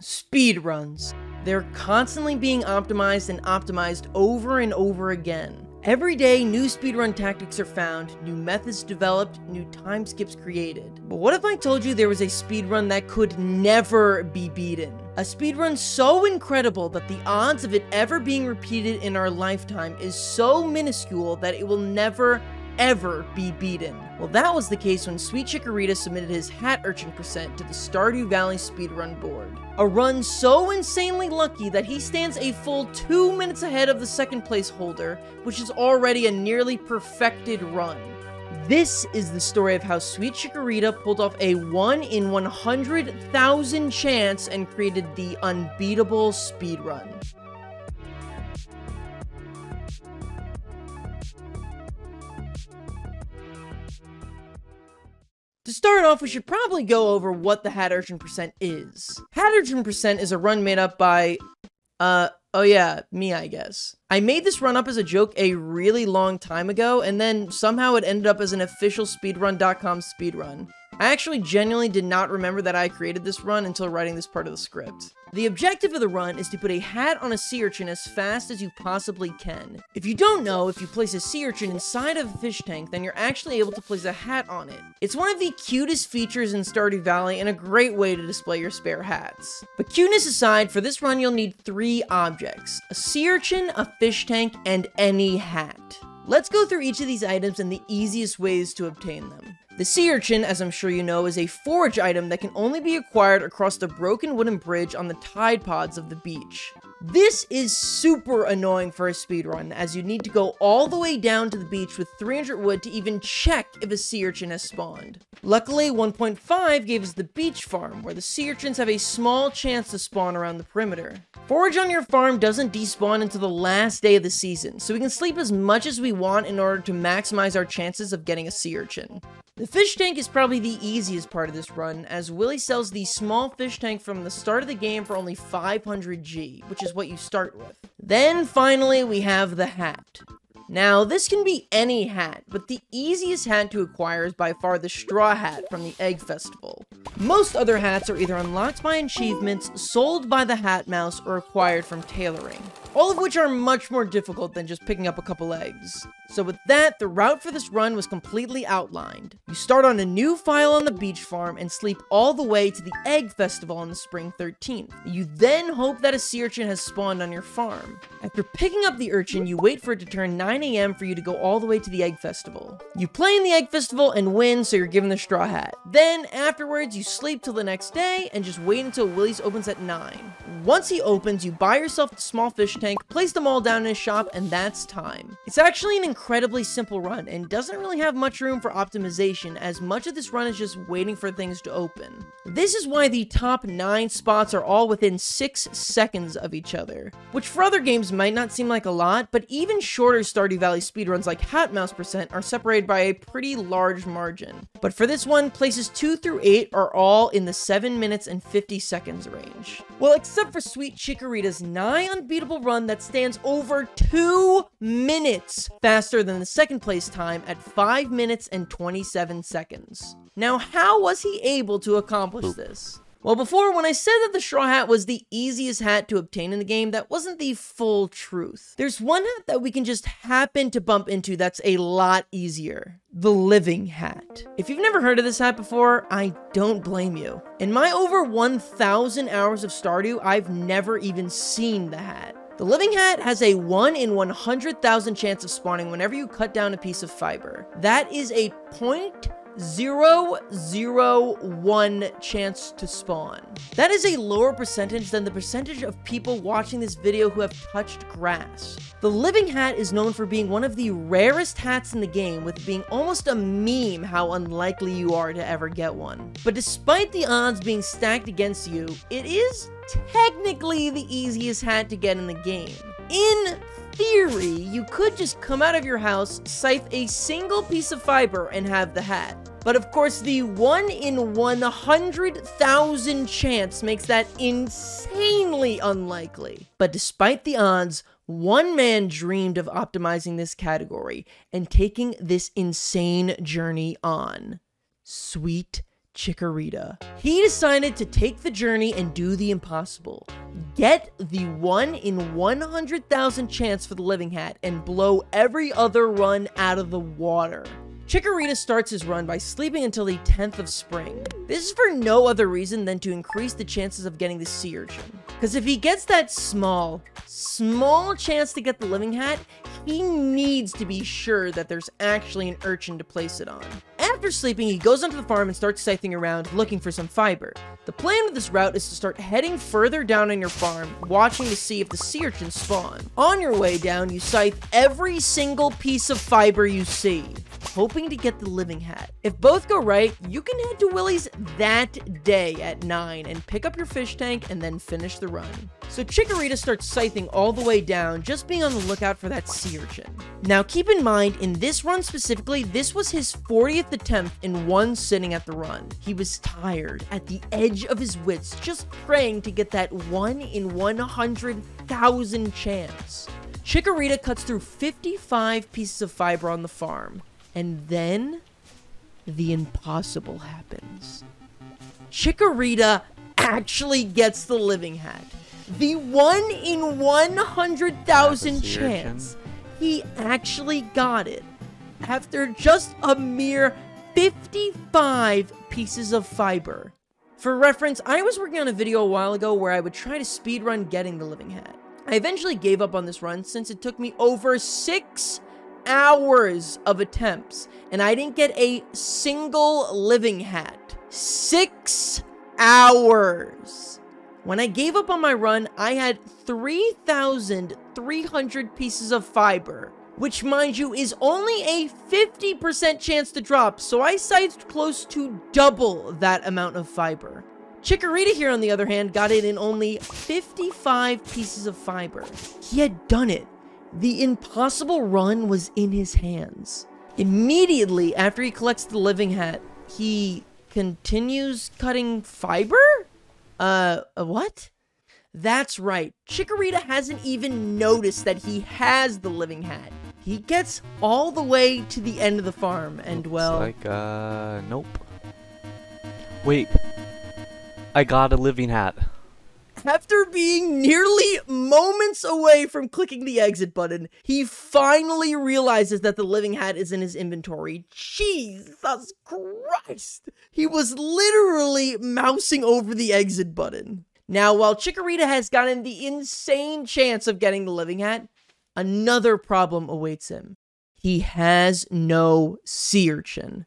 Speedruns. They're constantly being optimized and optimized over and over again. Every day, new speedrun tactics are found, new methods developed, new time skips created. But what if I told you there was a speedrun that could never be beaten? A speedrun so incredible that the odds of it ever being repeated in our lifetime is so minuscule that it will never ever be beaten. Well, that was the case when Sweet Chikorita submitted his hat urchin percent to the Stardew Valley speedrun board. A run so insanely lucky that he stands a full 2 minutes ahead of the second place holder, which is already a nearly perfected run. This is the story of how Sweet Chikorita pulled off a 1 in 100,000 chance and created the unbeatable speedrun. To start off, we should probably go over what the hat urchin percent is. Hat urchin percent is a run made up by, oh yeah, me, I guess. I made this run up as a joke a really long time ago, and then somehow it ended up as an official speedrun.com speedrun. I actually genuinely did not remember that I created this run until writing this part of the script. The objective of the run is to put a hat on a sea urchin as fast as you possibly can. If you don't know, if you place a sea urchin inside of a fish tank, then you're actually able to place a hat on it. It's one of the cutest features in Stardew Valley and a great way to display your spare hats. But cuteness aside, for this run you'll need 3 objects: a sea urchin, a fish tank, and any hat. Let's go through each of these items and the easiest ways to obtain them. The sea urchin, as I'm sure you know, is a forage item that can only be acquired across the broken wooden bridge on the tide pods of the beach. This is super annoying for a speedrun, as you need to go all the way down to the beach with 300 wood to even check if a sea urchin has spawned. Luckily, 1.5 gave us the beach farm, where the sea urchins have a small chance to spawn around the perimeter. Forage on your farm doesn't despawn until the last day of the season, so we can sleep as much as we want in order to maximize our chances of getting a sea urchin. The fish tank is probably the easiest part of this run, as Willy sells the small fish tank from the start of the game for only 500 G, which is what you start with. Then finally we have the hat. Now, this can be any hat, but the easiest hat to acquire is by far the straw hat from the Egg Festival. Most other hats are either unlocked by achievements, sold by the Hat Mouse, or acquired from tailoring, all of which are much more difficult than just picking up a couple eggs. So with that, the route for this run was completely outlined. You start on a new file on the beach farm and sleep all the way to the Egg Festival on the spring 13th. You then hope that a sea urchin has spawned on your farm. After picking up the urchin, you wait for it to turn 9 AM for you to go all the way to the Egg Festival. You play in the Egg Festival and win, so you're given the straw hat. Then, afterwards, you sleep till the next day and just wait until Willy's opens at 9. Once he opens, you buy yourself the small fish tank, place them all down in his shop, and that's time. It's actually an incredibly simple run and doesn't really have much room for optimization, as much of this run is just waiting for things to open. This is why the top 9 spots are all within 6 seconds of each other, which for other games might not seem like a lot, but even shorter Stardew Valley speedruns like Hat Mouse percent are separated by a pretty large margin. But for this one, places 2 through 8 are all in the 7 minutes and 50 seconds range. Well, except for Sweet Chikorita's nigh unbeatable run that stands over 2 minutes faster than the second place time at 5 minutes and 27 seconds. Now, how was he able to accomplish this? Well, before, when I said that the straw hat was the easiest hat to obtain in the game, that wasn't the full truth. There's one hat that we can just happen to bump into that's a lot easier. The living hat. If you've never heard of this hat before, I don't blame you. In my over 1,000 hours of Stardew, I've never even seen the hat. The living hat has a 1 in 100,000 chance of spawning whenever you cut down a piece of fiber. That is a 0.001 chance to spawn. That is a lower percentage than the percentage of people watching this video who have touched grass. The living hat is known for being one of the rarest hats in the game, with it being almost a meme how unlikely you are to ever get one. But despite the odds being stacked against you, it is technically the easiest hat to get in the game. In theory, you could just come out of your house, scythe a single piece of fiber, and have the hat. But of course, the 1 in 100,000 chance makes that insanely unlikely. But despite the odds, one man dreamed of optimizing this category and taking this insane journey on. Sweet Chikorita. He decided to take the journey and do the impossible. Get the 1 in 100,000 chance for the living hat and blow every other run out of the water. Chikorita starts his run by sleeping until the 10th of spring. This is for no other reason than to increase the chances of getting the sea urchin. Because if he gets that small chance to get the living hat, he needs to be sure that there's actually an urchin to place it on. After sleeping, he goes onto the farm and starts scything around looking for some fiber. The plan with this route is to start heading further down on your farm, watching to see if the sea urchins spawn. On your way down, you scythe every single piece of fiber you see, hoping to get the living hat. If both go right, you can head to Willie's that day at 9 and pick up your fish tank and then finish the run. So Chikorita starts scything all the way down, just being on the lookout for that sea urchin. Now keep in mind, in this run specifically, this was his 40th attempt in one sitting at the run. He was tired, at the edge of his wits, just praying to get that 1 in 100,000 chance. Chikorita cuts through 55 pieces of fiber on the farm. And then, the impossible happens. Chikorita actually gets the living hat. The 1 in 100,000 chance. He actually got it. After just a mere 55 pieces of fiber. For reference, I was working on a video a while ago where I would try to speedrun getting the living hat. I eventually gave up on this run since it took me over 6 hours of attempts, and I didn't get a single living hat. 6 hours. When I gave up on my run, I had 3,300 pieces of fiber, which, mind you, is only a 50% chance to drop, so I scythed close to double that amount of fiber. Chikorita here, on the other hand, got it in only 55 pieces of fiber. He had done it. The impossible run was in his hands. Immediately after he collects the living hat, he continues cutting fiber? What? That's right. Chikorita hasn't even noticed that he has the living hat. He gets all the way to the end of the farm, and well... nope. Wait. I got a living hat. After being nearly moments away from clicking the exit button, he finally realizes that the living hat is in his inventory. Jesus Christ! He was literally mousing over the exit button. Now, while Chikorita has gotten the insane chance of getting the living hat, another problem awaits him. He has no sea urchin.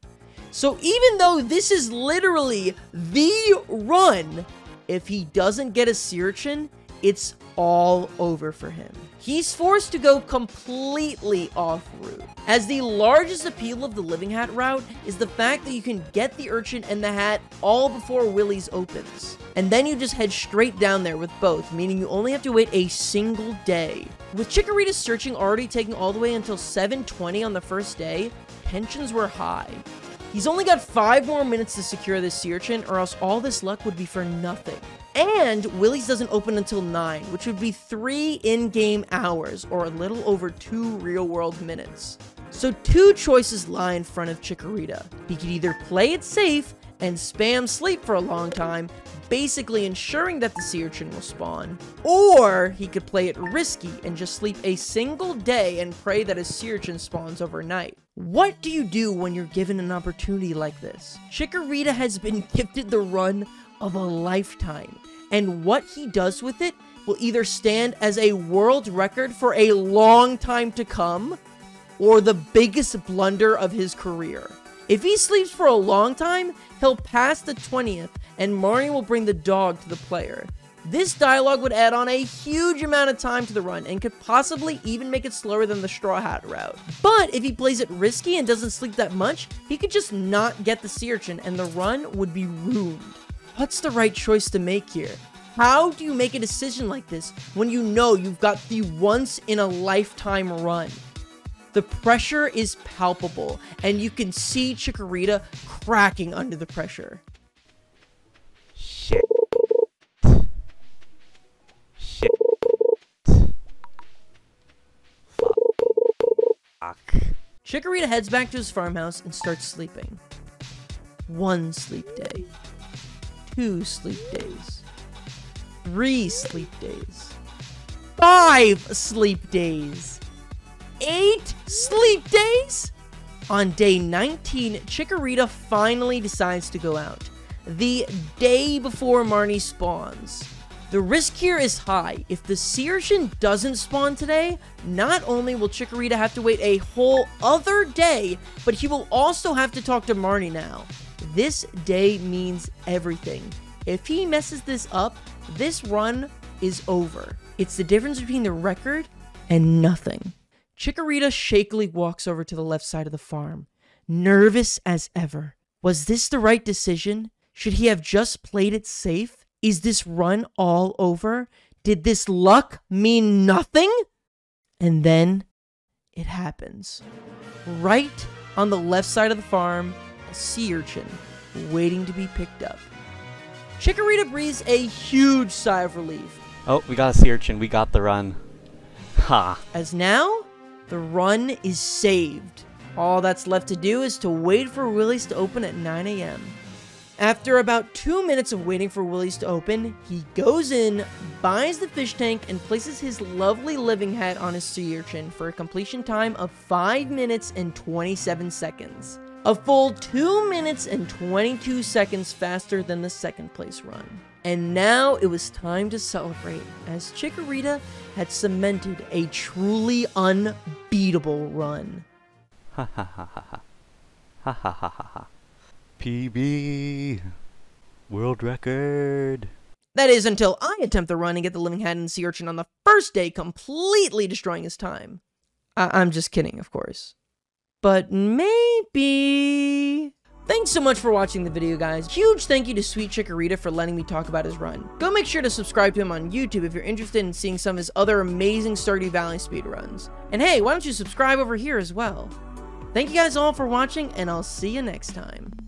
So even though this is literally the run, if he doesn't get a sea urchin, it's all over for him. He's forced to go completely off-route, as the largest appeal of the living hat route is the fact that you can get the urchin and the hat all before Willie's opens. And then you just head straight down there with both, meaning you only have to wait a single day. With Chikorita's searching already taking all the way until 7:20 on the first day, tensions were high. He's only got 5 more minutes to secure this sea urchin, or else all this luck would be for nothing. And Willie's doesn't open until 9, which would be 3 in-game hours, or a little over 2 real-world minutes. So 2 choices lie in front of Chikorita. He could either play it safe and spam sleep for a long time, basically ensuring that the sea urchin will spawn, or he could play it risky and just sleep a single day and pray that a sea urchin spawns overnight. What do you do when you're given an opportunity like this? Chikorita has been gifted the run of a lifetime, and what he does with it will either stand as a world record for a long time to come, or the biggest blunder of his career. If he sleeps for a long time, he'll pass the 20th, and Mario will bring the dog to the player. This dialogue would add on a huge amount of time to the run, and could possibly even make it slower than the Straw Hat route. But if he plays it risky and doesn't sleep that much, he could just not get the sea urchin, and the run would be ruined. What's the right choice to make here? How do you make a decision like this when you know you've got the once-in-a-lifetime run? The pressure is palpable, and you can see Chikorita cracking under the pressure. Shit. Fuck. Chikorita heads back to his farmhouse and starts sleeping. 1 sleep day, 2 sleep days, 3 sleep days, 5 sleep days, 8 sleep days? On day 19, Chikorita finally decides to go out, the day before Marnie spawns. The risk here is high. If the sea urchin doesn't spawn today, not only will Chikorita have to wait a whole other day, but he will also have to talk to Marnie now. This day means everything. If he messes this up, this run is over. It's the difference between the record and nothing. Chikorita shakily walks over to the left side of the farm, nervous as ever. Was this the right decision? Should he have just played it safe? Is this run all over? Did this luck mean nothing? And then it happens. Right on the left side of the farm, a sea urchin waiting to be picked up. Chikorita breathes a huge sigh of relief. Oh, we got a sea urchin. We got the run. Ha. As now, the run is saved. All that's left to do is to wait for Willie's to open at 9 a.m. After about 2 minutes of waiting for Willie's to open, he goes in, buys the fish tank, and places his lovely living hat on his sea urchin for a completion time of 5 minutes and 27 seconds. A full 2 minutes and 22 seconds faster than the second place run. And now it was time to celebrate, as Chikorita had cemented a truly unbeatable run. Ha ha ha ha ha. Ha ha ha ha ha. PB. World record. That is until I attempt the run and get the living hat and sea urchin on the first day, completely destroying his time. I'm just kidding, of course. But maybe... Thanks so much for watching the video, guys. Huge thank you to Sweet Chikorita for letting me talk about his run. Go make sure to subscribe to him on YouTube if you're interested in seeing some of his other amazing Stardew Valley speedruns. And hey, why don't you subscribe over here as well? Thank you guys all for watching, and I'll see you next time.